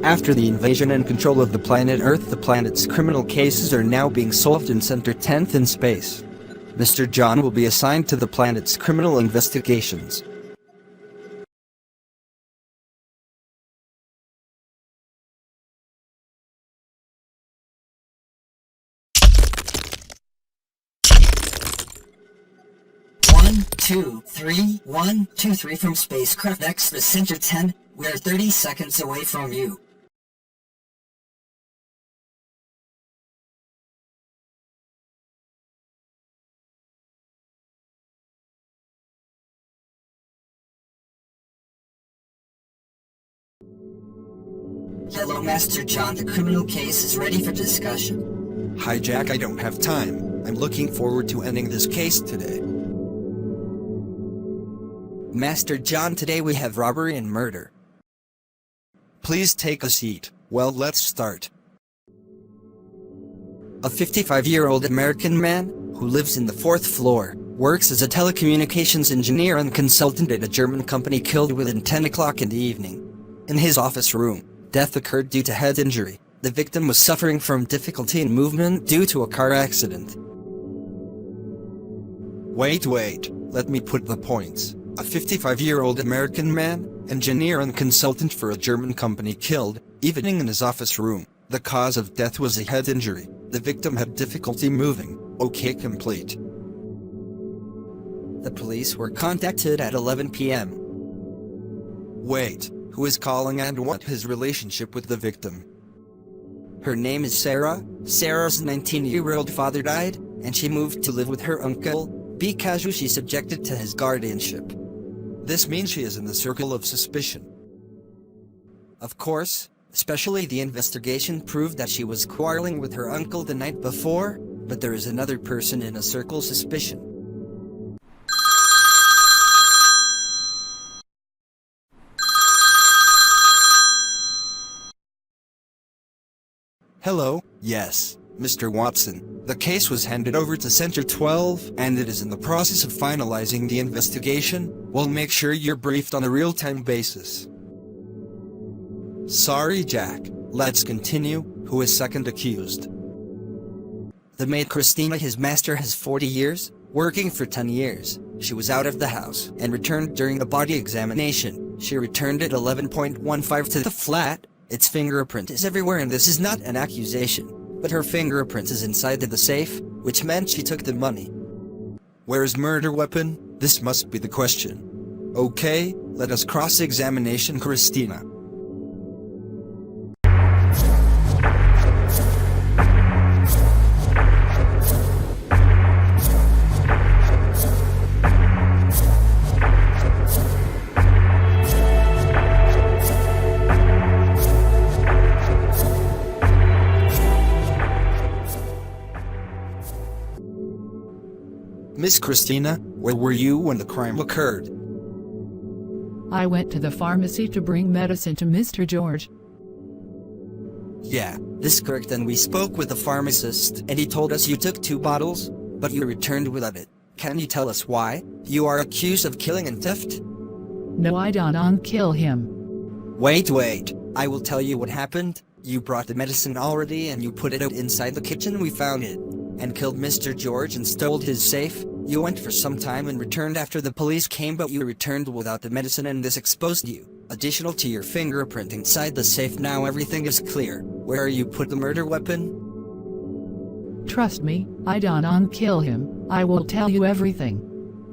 After the invasion and control of the planet Earth, the planet's criminal cases are now being solved in Center 10th in space. Mr. John will be assigned to the planet's criminal investigations. One, two, three, 1, 2, 3 from spacecraft X to Center 10, we're 30 seconds away from you. Hello, Master John. The criminal case is ready for discussion. Hi, Jack. I don't have time. I'm looking forward to ending this case today. Master John, today we have robbery and murder. Please take a seat. Well, let's start. A 55-year-old American man, who lives in the 4th floor, works as a telecommunications engineer and consultant at a German company, killed within 10 o'clock in the evening. In his office room, death occurred due to head injury. The victim was suffering from difficulty in movement due to a car accident. Wait, let me put the points. A 55-year-old American man, engineer and consultant for a German company, killed, evening in his office room. The cause of death was a head injury. The victim had difficulty moving. Okay, complete. The police were contacted at 11 p.m. Wait, who is calling and what his relationship with the victim? Her name is Sarah. Sarah's 19-year-old father died, and she moved to live with her uncle, because she's subjected to his guardianship. This means she is in the circle of suspicion. Of course, especially the investigation proved that she was quarreling with her uncle the night before, but there is another person in a circle of suspicion. Hello, yes, Mr. Watson. The case was handed over to Center 12, and it is in the process of finalizing the investigation. We'll make sure you're briefed on a real-time basis. Sorry, Jack. Let's continue. Who is second accused? The maid Christina. His master has 40 years, working for 10 years. She was out of the house and returned during a body examination. She returned at 11:15 to the flat. Its fingerprint is everywhere, and this is not an accusation, but her fingerprint is inside the safe, which meant she took the money. Where is murder weapon? This must be the question. Okay, let us cross-examination Christina. Miss Christina, where were you when the crime occurred? I went to the pharmacy to bring medicine to Mr. George. Yeah, this is correct, and we spoke with the pharmacist, and he told us you took 2 bottles, but you returned without it. Can you tell us why? You are accused of killing and theft? No, I don't kill him. Wait, I will tell you what happened. You brought the medicine already and you put it out inside the kitchen. We found it, and killed Mr. George and stole his safe. You went for some time and returned after the police came, but you returned without the medicine, and this exposed you. Additional to your fingerprint inside the safe, now everything is clear. Where you put the murder weapon? Trust me, I don't kill him. I will tell you everything.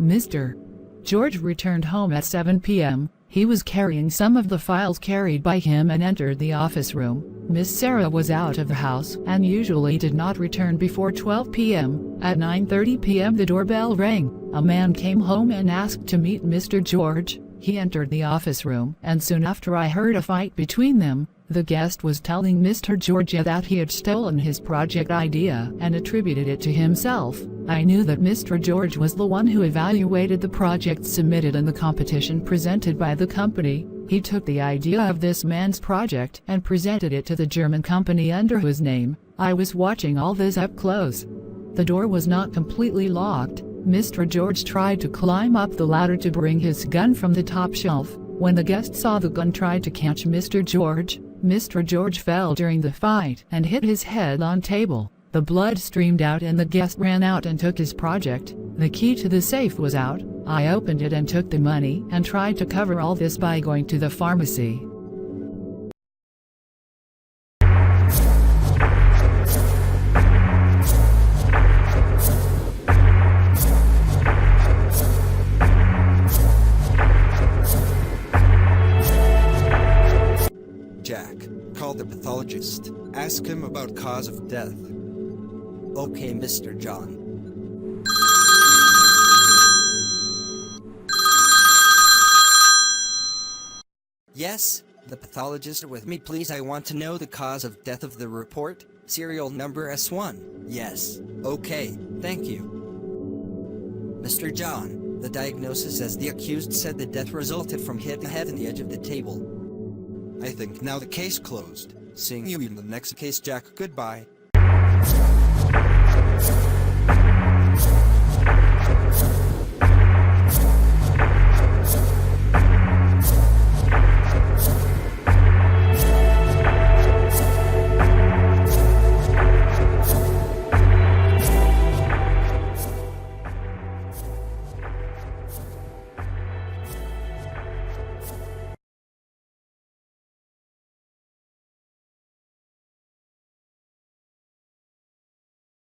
Mr. George returned home at 7 p.m. He was carrying some of the files carried by him and entered the office room. Miss Sarah was out of the house and usually did not return before 12 p.m. At 9:30 p.m. the doorbell rang. A man came home and asked to meet Mr. George. He entered the office room, and soon after I heard a fight between them. The guest was telling Mr. George that he had stolen his project idea and attributed it to himself. I knew that Mr. George was the one who evaluated the project submitted in the competition presented by the company. He took the idea of this man's project and presented it to the German company under whose name. I was watching all this up close. The door was not completely locked. Mr. George tried to climb up the ladder to bring his gun from the top shelf. When the guest saw the gun, tried to catch Mr. George. Mr. George fell during the fight and hit his head on table. The blood streamed out and the guest ran out and took his project. The key to the safe was out. I opened it and took the money and tried to cover all this by going to the pharmacy. Jack, call the pathologist. Ask him about cause of death. Okay, Mr. John. Yes, the pathologist with me, please. I want to know the cause of death of the report. Serial number S1. Yes. Okay, thank you. Mr. John, the diagnosis as the accused said the death resulted from hit the head in the edge of the table. I think now the case closed. Seeing you in the next case, Jack. Goodbye.